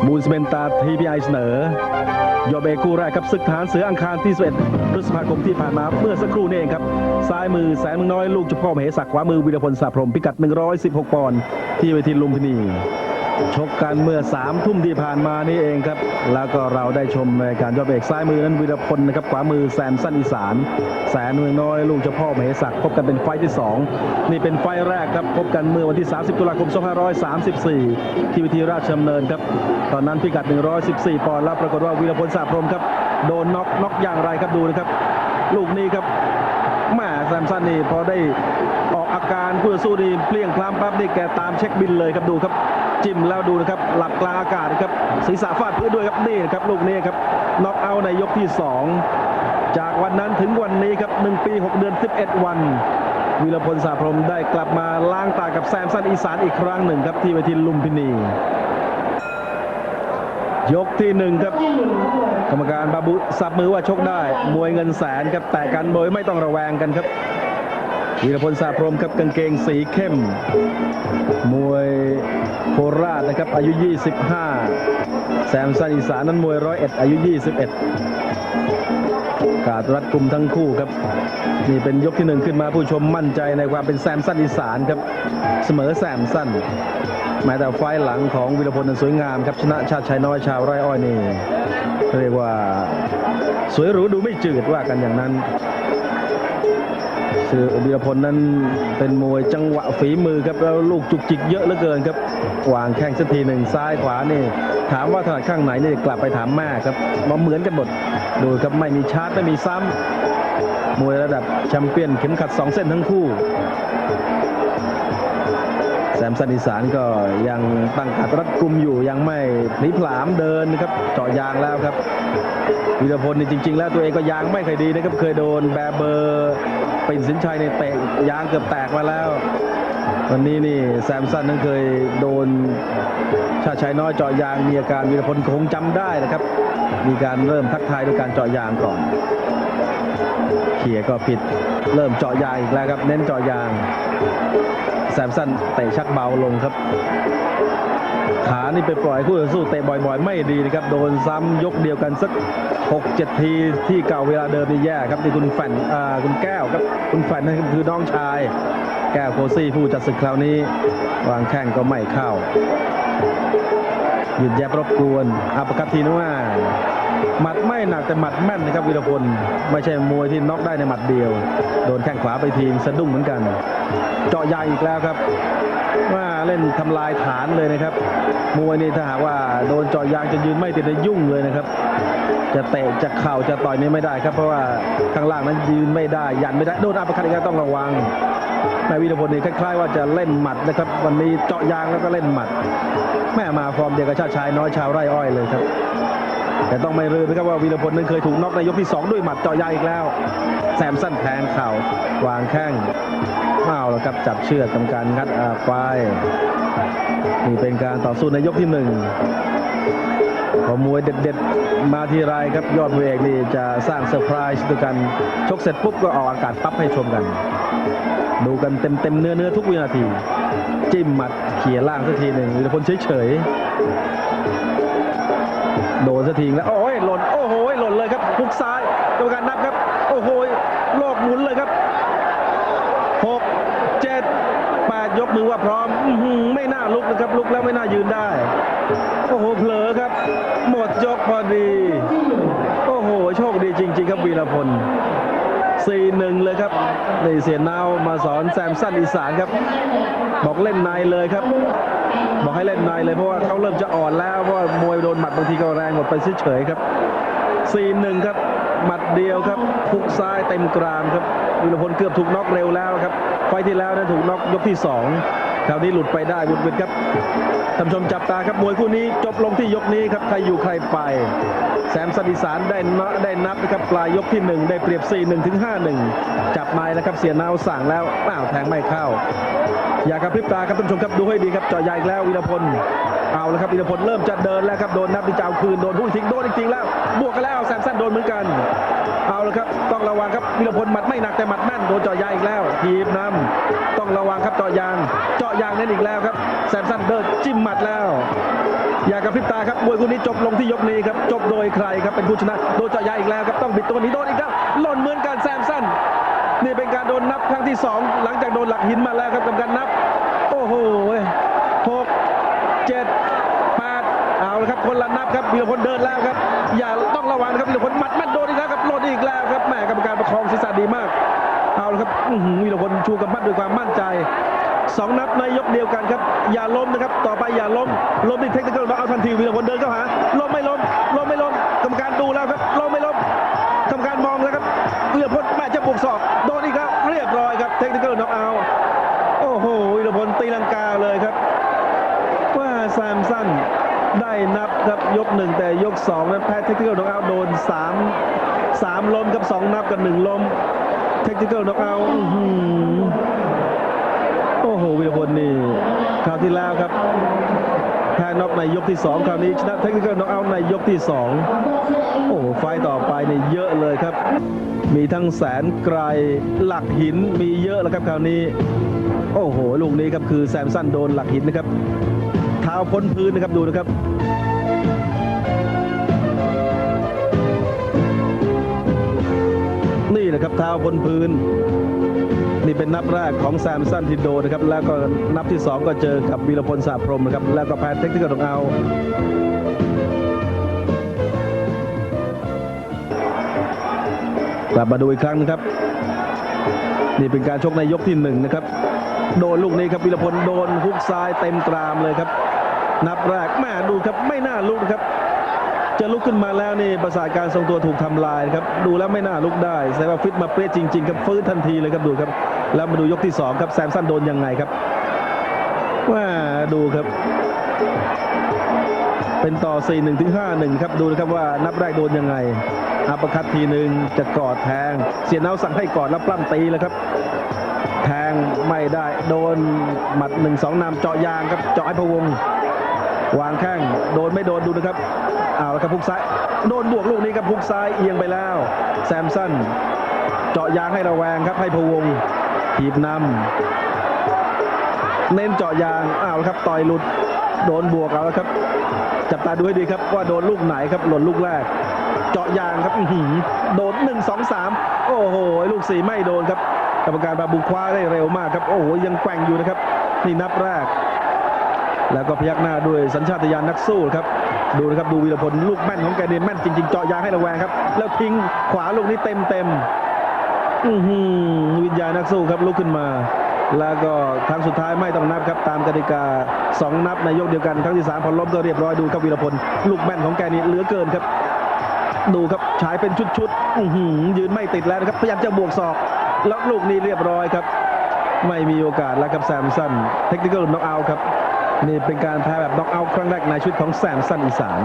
มูลซีเมนตาทีพีไอเสนอยอเบคู่แรกครับศึกทหารเสืออังคารที่11 พฤษภาคมที่ผ่านมาเมื่อสักครู่นี่เองครับซ้ายมือแสนเมืองน้อยลูกเจ้าพ่อมเหสักขวามือวีรพลสาพรหมพิกัด116 ปอนด์ที่เวทีลุมพินีชกกันเมื่อ3 ทุ่มที่ผ่านมานี่เองครับแล้วก็เราได้ชมในการยอดเบรกซ้ายมือนั้นวีรพลนะครับขวามือแซมสันอีสานแสนเมืองน้อยลูกเจ้าพ่อมเหสักพบกันเป็นไฟที่2นี่เป็นไฟแรกครับพบกันเมื่อวันที่30 ตุลาคม 2534 ที่เวทีราชดำเนินครับตอนนั้นพิกัด114 ปอนด์แล้วปรากฏว่าวีรพลสาพรหมครับโดนน็อกอย่างไรครับดูนะครับลูกนี้ครับแม่แซมสันนี่พอได้ออกอาการคู่ต่อสู้นี่เปลี่ยงพล้ำปั๊บนี่แกตามเช็คบินเลยครับดูครับจิ้มแล้วดูนะครับหลับกลางอากาศครับศีรษะฟาดพื้นด้วยครับนี่นะครับลูกนี้ครับน็อกเอาท์ในยกที่2จากวันนั้นถึงวันนี้ครับ1 ปี 6 เดือน 11 วันวีรพลสาพรหมได้กลับมาล้างตากับแซมสันอีสานอีกครั้งหนึ่งครับที่เวทีลุมพินียกที่1ครับกรรมการบาบุสับมือว่าชกได้มวยเงินแสนครับแต่กันโดยไม่ต้องระแวงกันครับวีรพลสาพรหมครับกางเกงสีเข้มมวยโคราชนะครับอายุ25แซมสันอีสานนั้นมวย101อายุ21กาดรัดกุมทั้งคู่ครับนี่เป็นยกที่1ขึ้นมาผู้ชมมั่นใจในความเป็นแซมสันอีสานครับเสมอแซมสันแม้แต่ไฟหลังของวีรพลนั้นสวยงามครับชนะชาติชัยน้อยชาวไร่อ้อยนี่เรียกว่าสวยหรูดูไม่จืดว่ากันอย่างนั้นคือวีรพลนั้นเป็นมวยจังหวะฝีมือครับแล้วลูกจุกจิกเยอะเหลือเกินครับวางแข้งสักทีหนึ่งซ้ายขวานี่ถามว่าถนัดข้างไหนนี่กลับไปถามแม่ครับมาเหมือนกันหมดดูครับไม่มีชาร์จไม่มีซ้ำมวยระดับแชมเปี้ยนเข็มขัด2 เส้นทั้งคู่แซมสันอีสานก็ยังตั้งกัดรัดกุมอยู่ยังไม่พลิผลามเดินนะครับเจาะยางแล้วครับวีรพลนี่จริงๆแล้วตัวเองก็ยางไม่ค่อยดีนะครับเคยโดนแบเบอร์ปิ่นสินชัยในเตะยางเกือบแตกมาแล้ววันนี้นี่แซมสันนั้นเคยโดนชาติชัยน้อยเจาะยางมีอาการวีรพลคงจำได้นะครับมีการเริ่มทักทายด้วยการเจาะยางก่อนเขี่ยก็ผิดเริ่มเจาะยางอีกแล้วครับเน้นเจาะยางแซมสันเตะชักเบาลงครับขานี่ไปปล่อยคู่ต่อสู้เตะบ่อยๆไม่ดีนะครับโดนซ้ำยกเดียวกันสัก 6-7 ทีที่เก่าเวลาเดิมนี่แย่ครับที่คุณแฟนคุณแก้วครับคุณแฟนนั่นคือน้องชายแก้วโคซี่ผู้จัดศึกคราวนี้วางแข้งก็ไม่เข้าหยุดแยบรบกวนอัปคัตทีนึงว่าหมัดไม่หนักแต่หมัดแม่นนะครับวีรพลไม่ใช่มวยที่น็อกได้ในหมัดเดียวโดนแข้งขวาไปทีสะดุ้งเหมือนกันเจาะยางอีกแล้วครับว่าเล่นทำลายฐานเลยนะครับมวยนี่ถ้าหากว่าโดนเจาะยางจะยืนไม่ติดจะยุ่งเลยนะครับจะเตะจะเข่าจะต่อยนี่ไม่ได้ครับเพราะว่าข้างล่างนั้นยืนไม่ได้ยันไม่ได้โดนอัปคัตอีกแล้วต้องระวังนายวีรพลนี่คล้ายๆว่าจะเล่นหมัดนะครับวันนี้เจาะยางแล้วก็เล่นหมัดแม่มาฟอร์มเดียวกับชาติชายน้อยชาวไร่อ้อยเลยครับแต่ต้องไม่ลืมนะครับว่าวีรพลนั้นเคยถูกน็อกในยกที่2ด้วยหมัดเจาะยางอีกแล้วแซมสันแทงเข่าวางแข้งเอาแล้วครับจับเชือกทำการงัดไปนี่เป็นการต่อสู้ในยกที่1พอมวยเด็ดๆมาทีไรครับยอดมวยเอกนี่จะสร้างเซอร์ไพรส์ด้วยกันชกเสร็จปุ๊บก็ออกอากาศปั๊บให้ชมกันดูกันเต็มเนื้อทุกวินาทีจิ้มหมัดเขี่ยล่างสักทีหนึ่งวีรพลเฉยโดนสักทีแล้วโอ้ยหล่นโอ้โหหล่นเลยครับฮุกซ้ายกรรมการนับครับโอ้โหโลกหมุนเลยครับ6 7 8ยกมือว่าพร้อมไม่น่าลุกนะครับลุกแล้วไม่น่ายืนได้โอ้โหเผลอครับหมดยกพอดีโอ้โหโชคดีจริงๆครับวีรพล4-1เลยครับนี่เสียนาวมาสอนแซมสันอีสานครับบอกเล่นในเลยครับบอกให้เล่นในเลยเพราะว่าเขาเริ่มจะอ่อนแล้วเพราะว่ามวยโดนหมัดบางทีก็แรงหมดไปเฉยๆครับ4-1ครับหมัดเดียวครับพุกซ้ายเต็มกรามครับวีรพลเกือบถูกน็อกเร็วแล้วครับไฟที่แล้วนั้นถูกน็อกยกที่2คราวนี้หลุดไปได้บุดวิดครับท่านผู้ชมจับตาครับมวยคู่นี้จบลงที่ยกนี้ครับใครอยู่ใครไปแซมสันอีสานได้นับนะครับปลายยกที่1ได้เปรียบ 4-1 ถึง 5-1 จับไม้แล้วครับเสียนาวสั่งแล้วแทงไม่เข้าอย่ากระพริบตาครับท่านผู้ชมครับดูให้ดีครับเจาะยางอีกแล้ววีรพลเอาแล้วครับวีรพลเริ่มจะเดินแล้วครับโดนนับที่จะเอาคืนโดนพุ่งทิ้งโดนจริงๆแล้วบวกกันแล้วแซมสันโดนเหมือนกันเอาแล้วครับต้องระวังครับวีรพลหมัดไม่หนักแต่หมัดแม่นโดนเจาะยางอีกแล้วทีบนำต้องระวังครับเจาะยางเน้นอีกแล้วครับแซมสันเดินจิ้มหมัดแล้ว อย่ากระพริบตาครับมวยคู่นี้จบลงที่ยกนี้ครับจบโดยใครครับเป็นผู้ชนะโดนเจาะยางอีกแล้วครับต้องบิดตัวหนี้โดนอีกแล้วหล่นเหมือนกันแซมสันนี่เป็นการโดนนับครั้งที่2หลังจากโดนหลักหินมาแล้วครับกับการนับโอ้โห6 7 8เอาละครับคนละนับครับวีรพลเดินแล้วครับอย่าต้องระวังนะครับวีรพลมัดโดนอีกแล้วครับหล่นอีกแล้วครับแม่กรรมการประคองศีรษะดีมากเอาละครับวีรพลชูกำปั้นด้วยความมั่นใจ2 นับในยกเดียวกันครับอย่าล้มนะครับต่อไปอย่าล้มที่เทคนิคเราเอาทันทีวีรพลเดินเข้าหาล้มไม่ล้มกรรมการดูแล้วครับล้มไม่ล้มกรรมการมองแล้วครับวีรพลแม่จะบุกศอกโดนอีกแล้วเรียบร้อยครับเทคนิคน็อกเอาท์โอ้โหวีรพลตีลังกาเลยครับว่าแซมสันได้นับครับยก1แต่ยก2นั้นแพ้เทคนิคน็อกเอาท์โดน3ล้มกับ2 นับกับ1ล้มเทคนิคน็อกเอาท์โอ้โหวีรพลนี่คราวที่แล้วครับแพ้น็อกในยกที่2คราวนี้ชนะเทคนิคน็อกเอาท์ในยกที่2โอ้ไฟต่อไปนี่เยอะเลยครับมีทั้งแสนไกลหลักหินมีเยอะแล้วครับคราวนี้โอ้โหลูกนี้ครับคือแซมสันโดนหลักหินนะครับเท้าพ้นพื้นนะครับดูนะครับนี่นะครับเท้าพ้นพื้นนี่เป็นนับแรกของแซมสันที่โดนนะครับแล้วก็นับที่2ก็เจอกับวีรพลสาพรหมนะครับแล้วก็แพ้เทคนิคน็อกเอาท์กลับมาดูอีกครั้งนะครับนี่เป็นการชกในยกที่1นะครับโดนลูกนี้ครับวีรพลโดนฮุกซ้ายเต็มกรามเลยครับนับแรกแม่ดูครับไม่น่าลุกนะครับจะลุกขึ้นมาแล้วนี่ประสาทการทรงตัวถูกทำลายครับดูแล้วไม่น่าลุกได้แสดงว่าฟิตมาเป๊ะจริงๆครับฟื้นทันทีเลยครับดูครับแล้วมาดูยกที่2ครับแซมสันโดนยังไงครับว่าดูครับเป็นต่อ 4-1 ถึง 5-1 ครับดูนะครับว่านับแรกโดนยังไงอัปเปอร์คัตทีหนึ่งจะกอดแทงเสียเนาสั่งให้กอดแล้วปล้ำตีแล้วครับแทงไม่ได้โดนหมัด1-2 นำเจาะยางครับเจาะไอ้พะวงวางแข้งโดนไม่โดนดูนะครับเอาละครับพุกซ้ายโดนบวกลูกนี้ครับพุกซ้ายเอียงไปแล้วแซมสันเจาะยางให้ระแวงครับให้พะวงถีบนำเน้นเจาะยางเอาละครับต่อยหลุดโดนบวกเอาละครับจับตาดูให้ดีครับว่าโดนลูกไหนครับหล่นลูกแรกเจาะยางครับโดน1-2-3โอ้โหลูก4ไม่โดนครับกรรมการบาบุคว้าได้เร็วมากครับโอ้โหยังแกว่งอยู่นะครับนี่นับแรกแล้วก็พยักหน้าด้วยสัญชาตญาณนักสู้ครับดูนะครับดูวีรพลลูกแม่นของแกเนี่ยแม่นจริงๆเจาะยางให้ระแวงครับแล้วทิ้งขวาลูกนี้เต็มวิญญาณนักสู้ครับลุกขึ้นมาแล้วก็ครั้งสุดท้ายไม่ต้องนับครับตามกติกา2 นับในยกเดียวกันครั้งที่3พอล้มก็เรียบร้อยดูครับวีรพลลูกแม่นของแกนี่เหลือเกินครับดูครับฉายเป็นชุดยืนไม่ติดแล้วนะครับพยายามจะบวกศอกแล้วลูกนี้เรียบร้อยครับไม่มีโอกาสแล้วครับแซมสันเทคนิคน็อกเอาท์ครับนี่เป็นการแพ้แบบน็อกเอาท์ครั้งแรกในชีวิตของแซมสันอีสาน